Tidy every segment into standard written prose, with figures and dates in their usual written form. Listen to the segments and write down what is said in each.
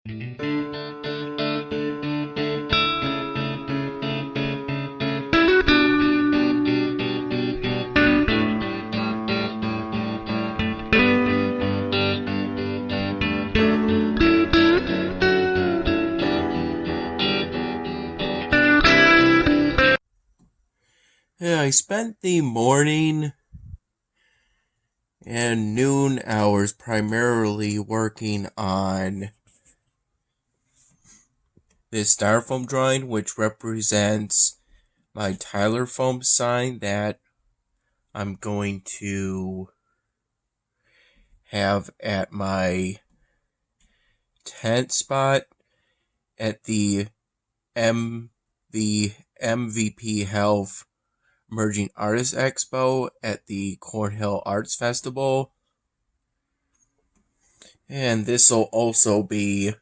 Yeah, I spent the morning and noon hours primarily working on this styrofoam drawing, which represents my Tyler foam sign that I'm going to have at my tent spot at the MVP Health Emerging Artists Expo at the Cornhill Arts Festival. And this will also be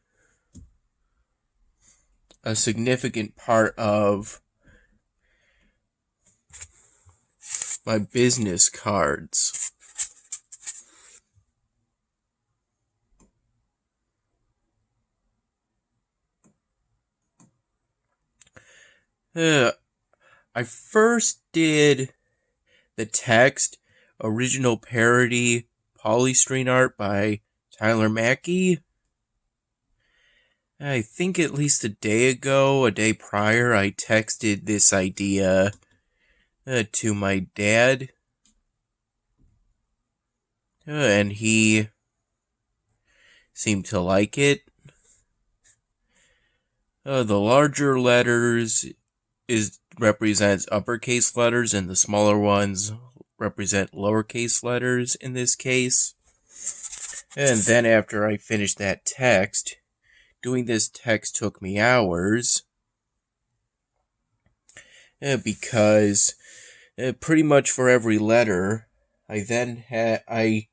a significant part of my business cards. I first did the text, original parody, polystyrene art by Tyler Mackey. I think at least a day prior, I texted this idea to my dad. And he seemed to like it. The larger letters represents uppercase letters, and the smaller ones represent lowercase letters in this case. And then after I finished that text, doing this text took me hours, because pretty much for every letter, I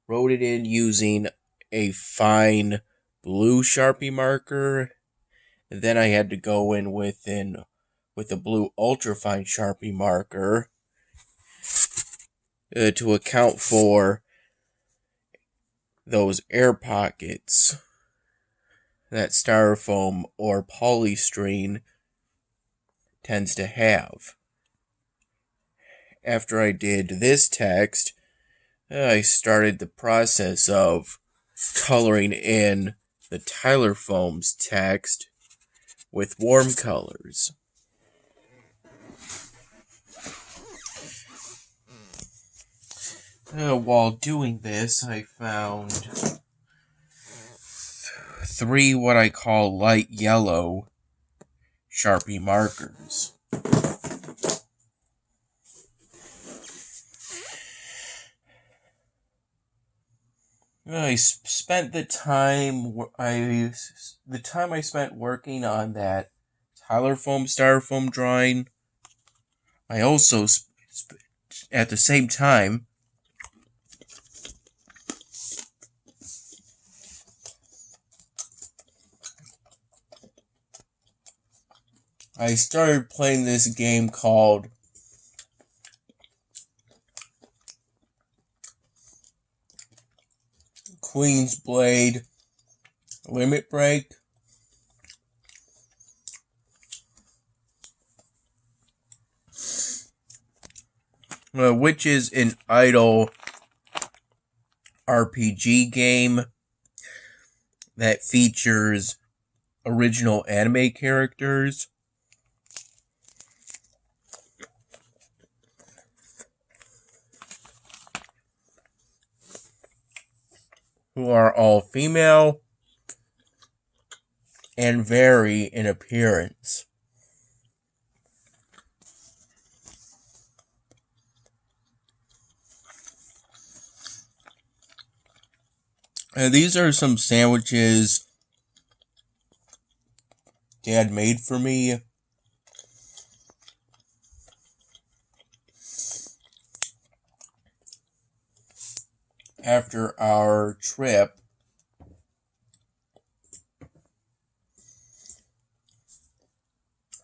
wrote it in using a fine blue Sharpie marker, and then I had to go in with a blue ultrafine Sharpie marker to account for those air pockets that styrofoam or polystyrene tends to have. After I did this text, I started the process of coloring in the Tyler Foam's text with warm colors. While doing this, I found 3 what I call light yellow Sharpie markers. I spent the time I spent working on that Tyler Foam styrofoam drawing. I also at the same time I started playing this game called Queen's Blade Limit Break. Which is an idle RPG game that features original anime characters. Who are all female and vary in appearance. These are some sandwiches Dad made for me. After our trip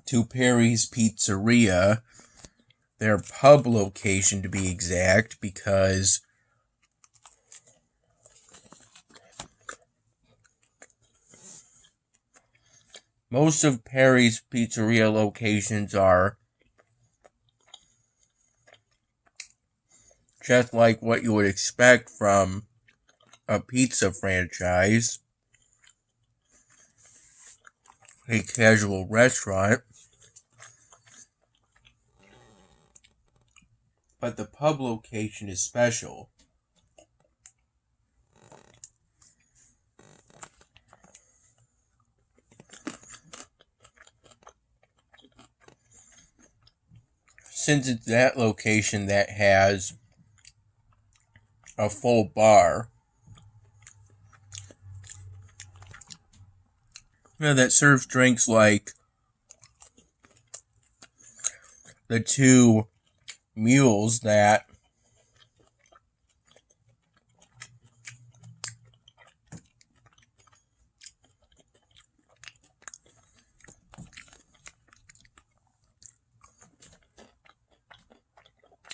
to Perri's Pizzeria, their pub location to be exact, because Most of Perri's Pizzeria locations are just like what you would expect from a pizza franchise, a casual restaurant. But the pub location is special. Since it's that location that has a full bar, that serves drinks like the two mules that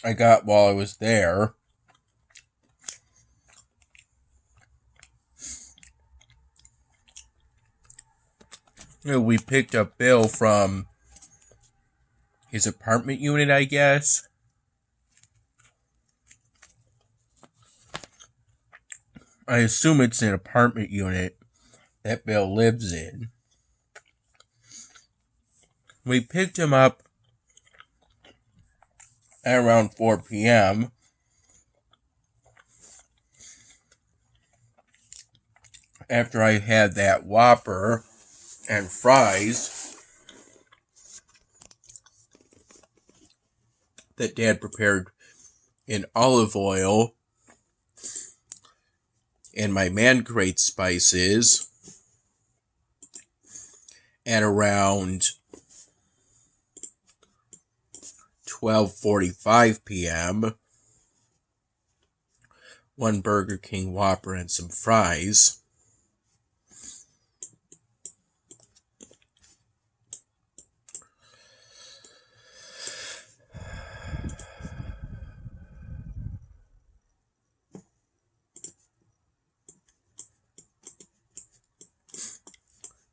I got while I was there. We picked up Bill from his apartment unit, I guess. I assume it's an apartment unit that Bill lives in. We picked him up at around 4 p.m. after I had that Whopper and fries that Dad prepared in olive oil and my man crate spices at around 12:45 p.m. One Burger King Whopper and some fries.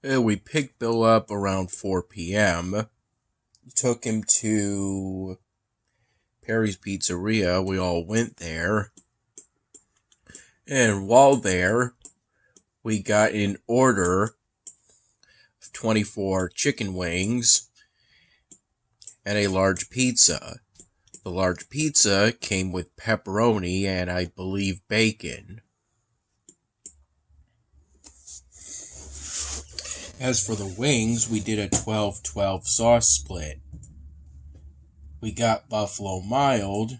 We picked Bill up around 4 p.m. Took him to Perri's Pizzeria. We all went there. And while there, we got an order of 24 chicken wings and a large pizza. The large pizza came with pepperoni and I believe bacon. As for the wings, we did a 12-12 sauce split. We got Buffalo Mild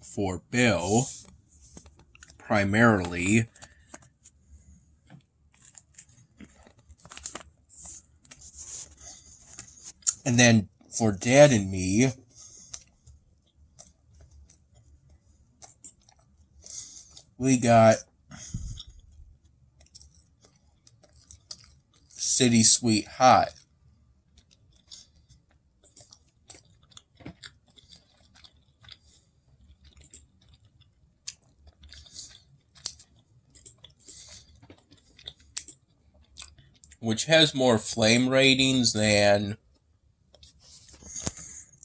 for Bill, primarily. And then for Dad and me, we got City Sweet Hot. Which has more flame ratings than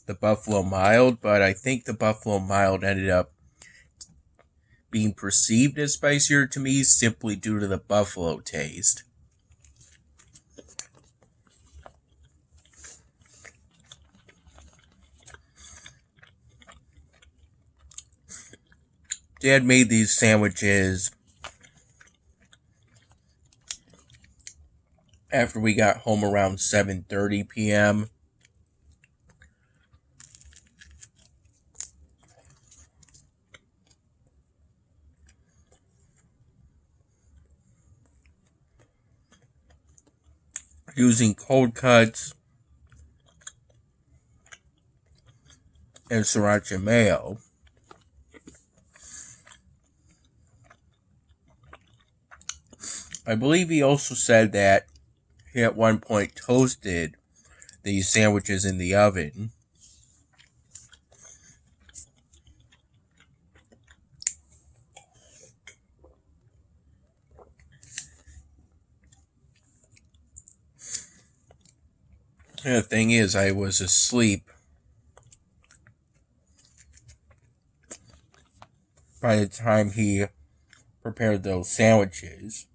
the Buffalo Mild, but I think the Buffalo Mild ended up being perceived as spicier to me simply due to the buffalo taste. Dad made these sandwiches after we got home around 7:30 p.m. using cold cuts and sriracha mayo. I believe he also said that he at one point toasted these sandwiches in the oven. The thing is, I was asleep by the time he prepared those sandwiches.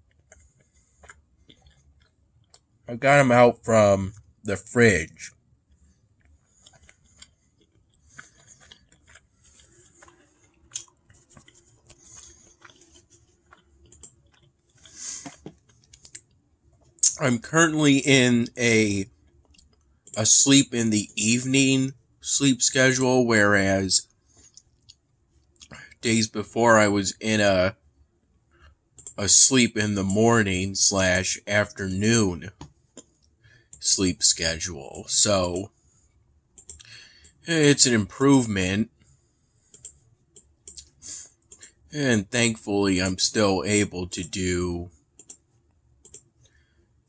I got them out from the fridge. I'm currently in a sleep in the evening sleep schedule, whereas days before I was in a sleep in the morning / afternoon sleep schedule. So it's an improvement, and thankfully I'm still able to do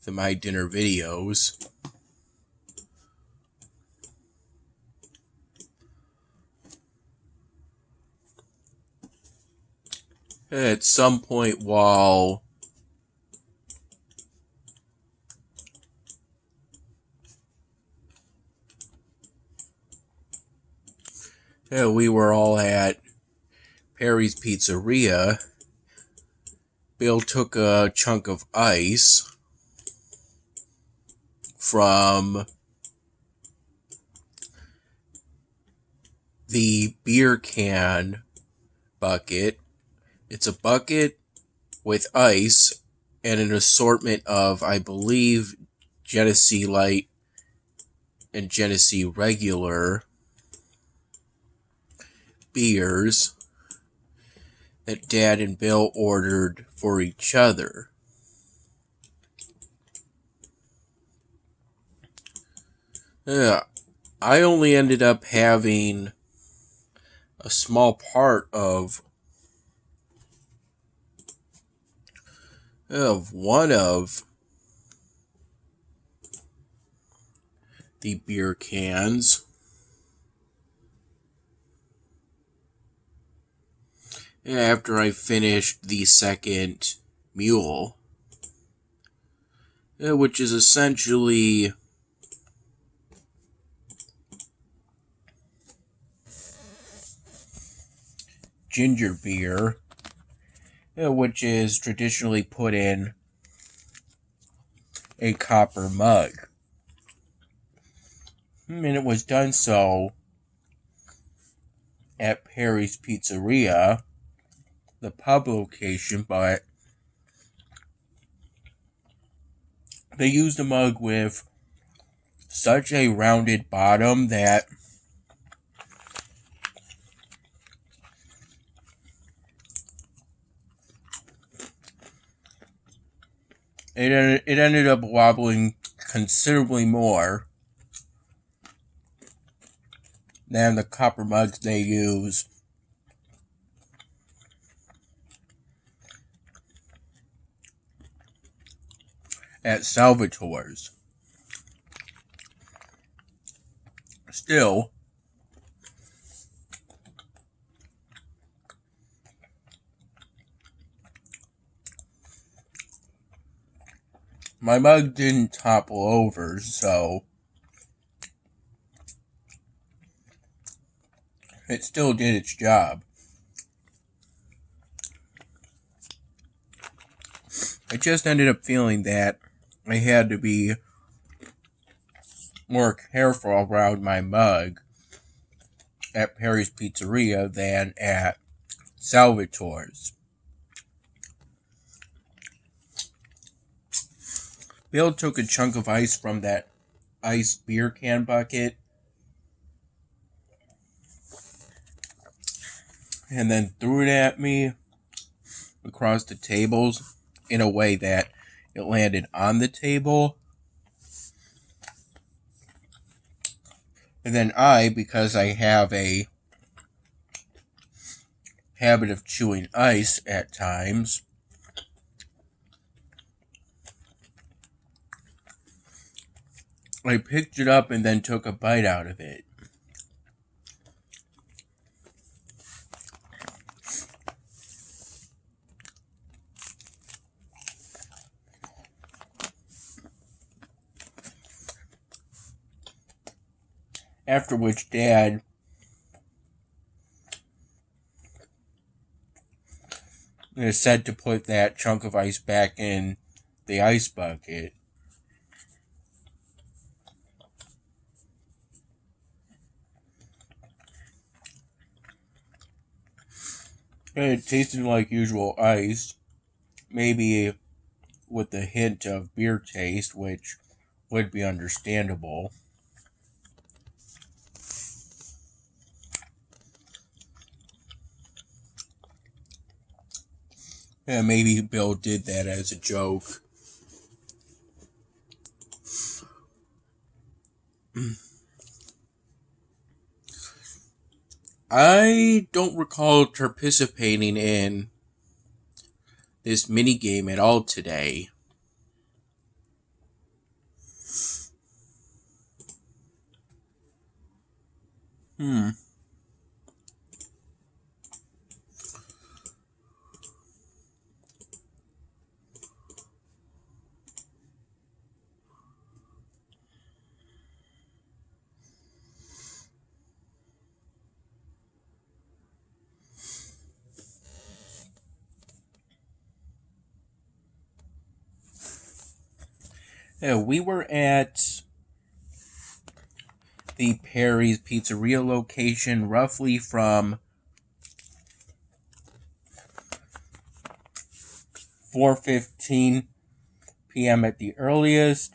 my dinner videos. At some point while we were all at Perri's Pizzeria, Bill took a chunk of ice from the beer can bucket. It's a bucket with ice and an assortment of, I believe, Genesee Light and Genesee Regular beers that Dad and Bill ordered for each other. I only ended up having a small part of one of the beer cans. After I finished the second mule, which is essentially ginger beer, which is traditionally put in a copper mug. And it was done so at Perri's Pizzeria, the pub location, but they used a mug with such a rounded bottom that it ended up wobbling considerably more than the copper mugs they use at Salvatore's. Still, my mug didn't topple over, so it still did its job. I just ended up feeling that I had to be more careful around my mug at Perri's Pizzeria than at Salvatore's. Bill took a chunk of ice from that iced beer can bucket and then threw it at me across the tables in a way that it landed on the table. And then because I have a habit of chewing ice at times, I picked it up and then took a bite out of it. After which Dad is said to put that chunk of ice back in the ice bucket. It tasted like usual ice, maybe with a hint of beer taste, which would be understandable. Yeah, maybe Bill did that as a joke. I don't recall participating in this mini game at all today. Yeah, we were at the Perri's Pizzeria location roughly from 4:15 p.m. at the earliest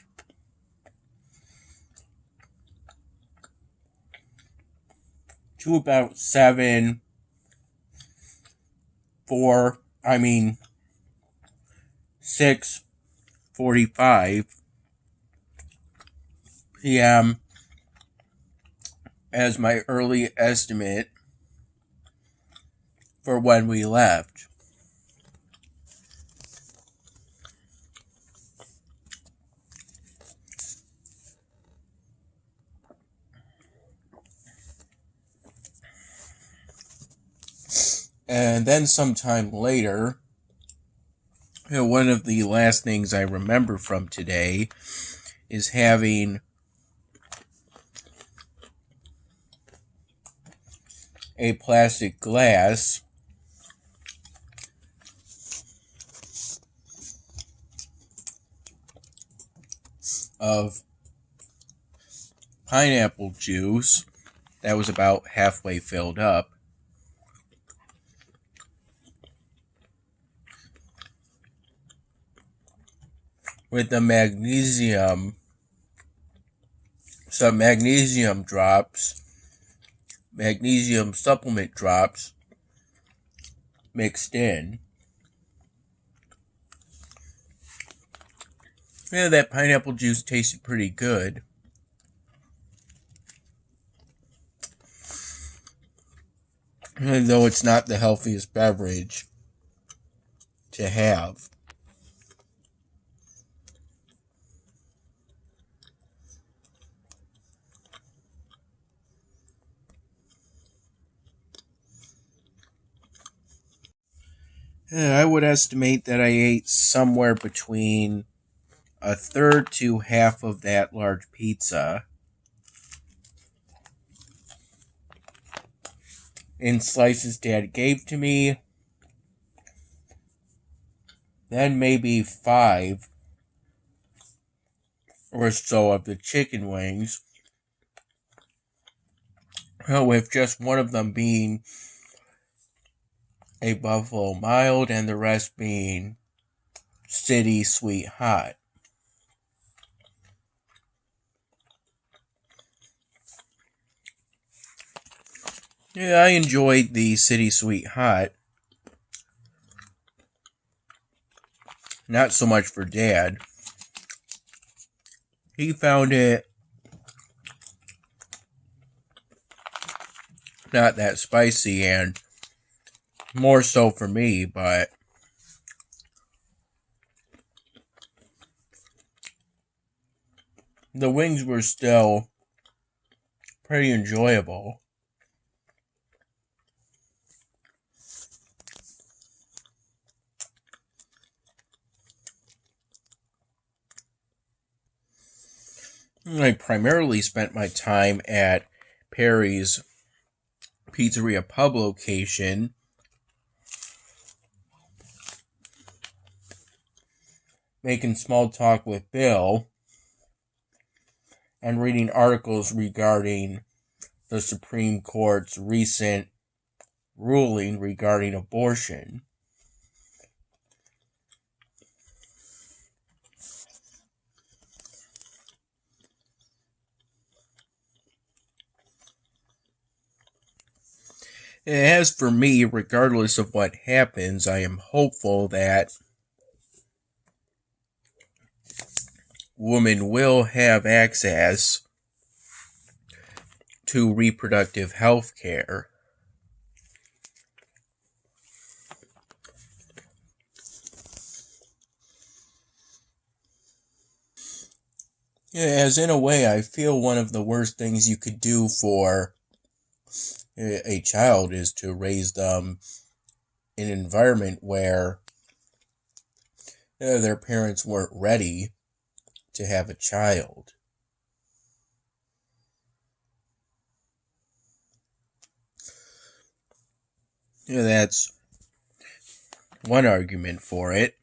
to about 6:45 p.m. as my early estimate for when we left. And then sometime later, one of the last things I remember from today is having a plastic glass of pineapple juice that was about halfway filled up, with some magnesium supplement drops mixed in. Yeah, that pineapple juice tasted pretty good. Though it's not the healthiest beverage to have. I would estimate that I ate somewhere between a third to half of that large pizza in slices Dad gave to me. Then maybe 5 or so of the chicken wings, with just one of them being a Buffalo Mild and the rest being City Sweet Hot. Yeah, I enjoyed the City Sweet Hot. Not so much for Dad. He found it not that spicy, and more so for me, but the wings were still pretty enjoyable. I primarily spent my time at Perri's Pizzeria pub location, making small talk with Bill, and reading articles regarding the Supreme Court's recent ruling regarding abortion. As for me, regardless of what happens, I am hopeful that women will have access to reproductive health care. As in a way, I feel one of the worst things you could do for a child is to raise them in an environment where their parents weren't ready to have a child. That's one argument for it.